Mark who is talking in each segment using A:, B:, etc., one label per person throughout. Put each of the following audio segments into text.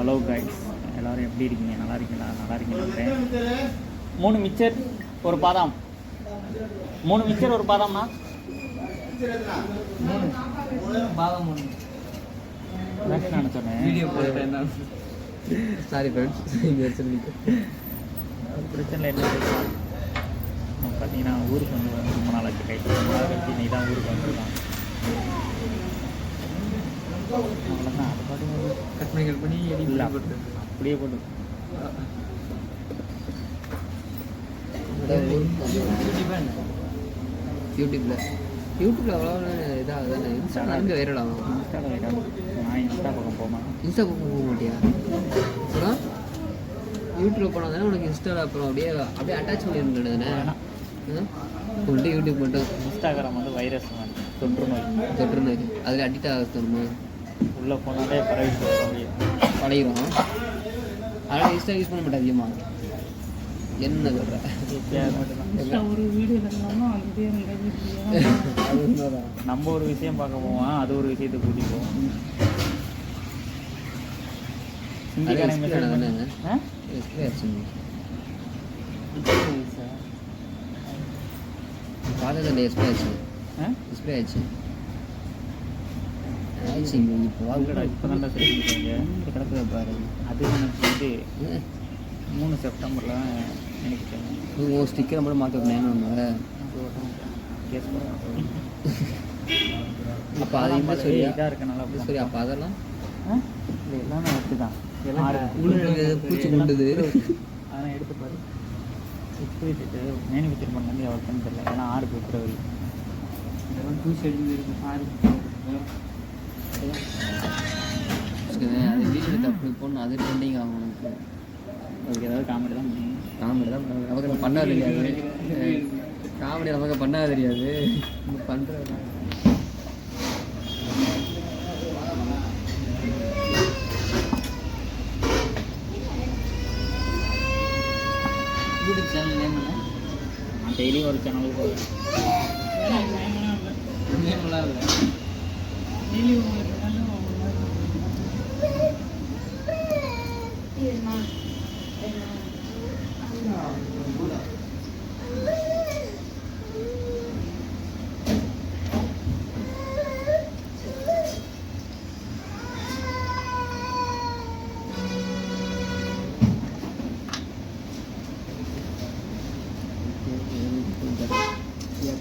A: Hello guys, எல்லோரும் எப்படி இருக்கீங்க? நல்லா இருக்கீங்களா? நல்லா இருக்கீங்க. 3 மிச்சர் ஒரு பாதாம், 3 மிச்சர் ஒரு பாதாம்னா
B: 3 பாதாம் 3
A: நான் சொன்னேன்.
B: வீடியோ போட்டேன். சாரி ஃப்ரெண்ட்ஸ்,
A: பிரச்சனை என்ன பார்த்தீங்கன்னா ஊருக்கு வந்து ரொம்ப நாளாச்சு. கழிச்சு நீ தான் ஊருக்கு வந்துருக்கான். அவ்வளோதான். அது பாட்டு
B: கட் பண்ணி
A: இல்லை அப்படியே போட்டு
B: யூடியூப்ல அவ்வளோ இதாக தானே. இன்ஸ்டாகிராம் வைரல் ஆகும்.
A: இன்ஸ்டாவில் வைரல். நான் இன்ஸ்டா பக்கம் போவேன்.
B: இன்ஸ்டா பக்கம் போக மாட்டியா? அப்புறம் யூடியூப் போனால் தானே உனக்கு இன்ஸ்டாவில் அப்புறம் அப்படியே அட்டாச் பண்ணியிருந்தது தானே. உங்கள்கிட்ட யூடியூப் மட்டும்.
A: இன்ஸ்டாகிராம் வந்து வைரஸ் தொற்று
B: நோய் அதில் அடிக்ட் ஆகணுமா?
A: உள்ளே போனாலே
B: பழகிடும். அதனால் இன்ஸ்டா யூஸ் பண்ண மாட்டேன் அதிகமாக. என்ன சொல்கிற?
C: ஒரு வீடியோ
A: நம்ம ஒரு விஷயம் பார்க்க போவோம், அது ஒரு விஷயத்தை கூட்டி போவோம்.
B: பார்த்தது எக்ஸ்பிளே ஆச்சு. எக்ஸ்பிளே ஆச்சு.
A: இப்போ தான் சொல்லியிருக்காங்க.
B: கிடக்குது பாரு.
A: அது எனக்கு வந்து 3 செப்டம்பரில் தான் எனக்கு தெரியும்.
B: ஸ்டிக்கரை மட்டும் மாற்ற நேரம்
A: கேஸ்
B: அப்போ அது சொல்லி
A: இதாக இருக்கனால அப்படி
B: சரி. அப்போ அதெல்லாம்
A: எல்லாமே அப்படி தான்.
B: பூச்சி கொண்டுது.
A: அதெல்லாம் எடுத்து பாரு. இப்போ மேனுஃபேக்சர் பண்ணது அவருக்குன்னு தெரியல. ஏன்னா 6 பிப்ரவரி
C: இதெல்லாம் பூச்சி அடிச்சு இருக்கு. 6
B: அது வீட்டில் தப்பு போடணும். அது ட்ரெண்டிங் ஆகும். உனக்கு
A: அதுக்கு ஏதாவது காமெடி தான் பண்ணணும்.
B: காமெடி தான் நமக்கு பண்ண தெரியாது. காமெடி நமக்கு பண்ண தெரியாது. பண்ணுறது யூடியூப் சேனல் நேம் என்ன?
A: நான் டெய்லி ஒரு சேனலுக்கு போவேன்.
B: நேம்லாம் இல்லை.
C: டெய்லி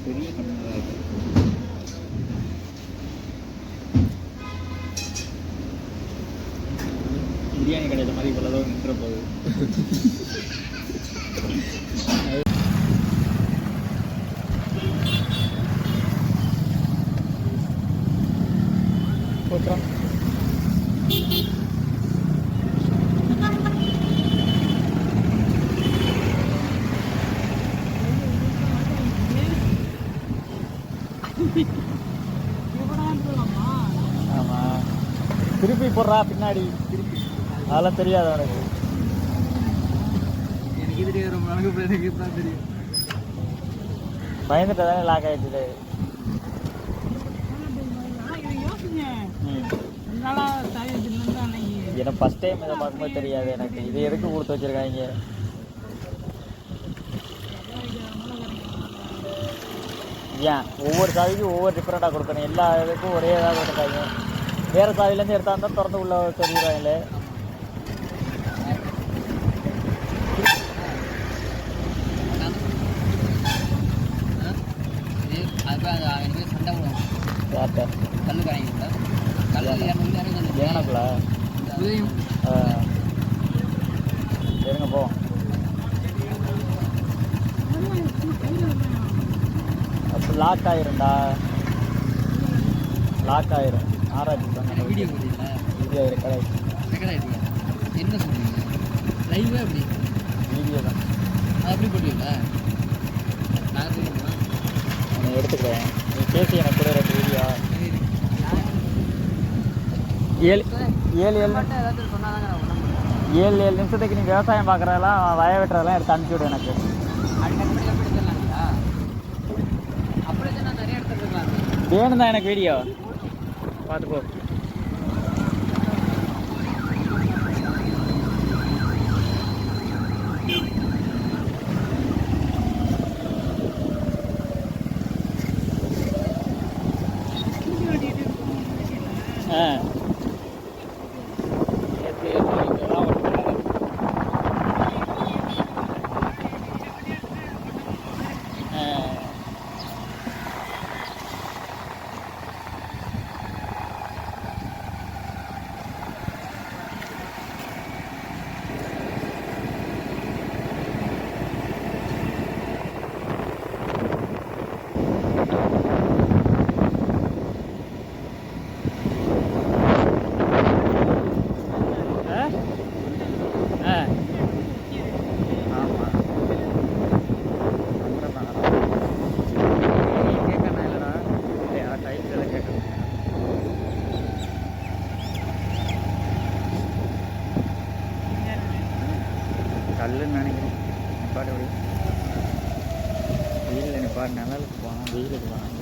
A: பெரிய கடனாக இருக்கு. பிரியாணி கடையில் மாதிரி இவ்வளோ நின்ற போகுது. போட்டுறோம். ஆமாம், திருப்பி போடுறா பின்னாடி. திருப்பி அதெல்லாம் தெரியாது அவனுக்கு.
B: எனக்கு தெரியாது. ரொம்ப நாளுக்கு எனக்கு தான் தெரியும்.
A: பயந்துட்டு தானே லாக் ஆகிடுச்சு. எனக்கு ஃபஸ்ட் டைம் இதை பார்க்கும்போது தெரியாது. எனக்கு இது எதுக்கு கொடுத்து வச்சுருக்காங்க. ஏன் ஒவ்வொரு சாவிக்கும் ஒவ்வொரு டிஃப்ரெண்ட்டாக கொடுக்கணும். எல்லா இதுக்கும் ஒரே இதாக கொடுத்துருக்காங்க. வேறு சாவிலேருந்து எடுத்தா இருந்தால் திறந்து உள்ள சொல்லிடுவாங்களே.
B: சண்டை விடும்.
A: யார்கிட்ட?
B: கல்லு கரைங்க கல்லு
A: ஏனக்குள்ள இருங்க போ. அப்போ லாக் ஆயிரும்டா. லாக் ஆயிரும். ஆராய்ச்சி பண்ண
B: வீடியோ போட்டீங்களா?
A: வீடியோ ரெக்கார்ட்
B: ரெக்கார்ட் ஆகிட்டீங்க. என்ன சொல்கிறீங்க? லைவாக எப்படி?
A: வீடியோ தான்.
B: அது அப்படி போட்டீங்களா? நான் சொல்லுங்களா?
A: நான் எடுத்துக்கிறேன். நீ பேசி எனக்கு கூட 2 வீடியோ 7 நிமிஷத்துக்கு நீ விவசாயம் பார்க்குறதெல்லாம் வய வெட்டுறதெல்லாம் எடுத்து அனுப்பிச்சி விடு எனக்கு. வேணும் தான் எனக்கு வீடியோ பார்த்து போ. கல்லுன்னு நினைக்கிறேன். நிப்பாட்டு அப்படி வெயிலில் நிப்பாட்டு, நிழலுக்கு போகலாம், வெயிலுக்கு போகலாம்.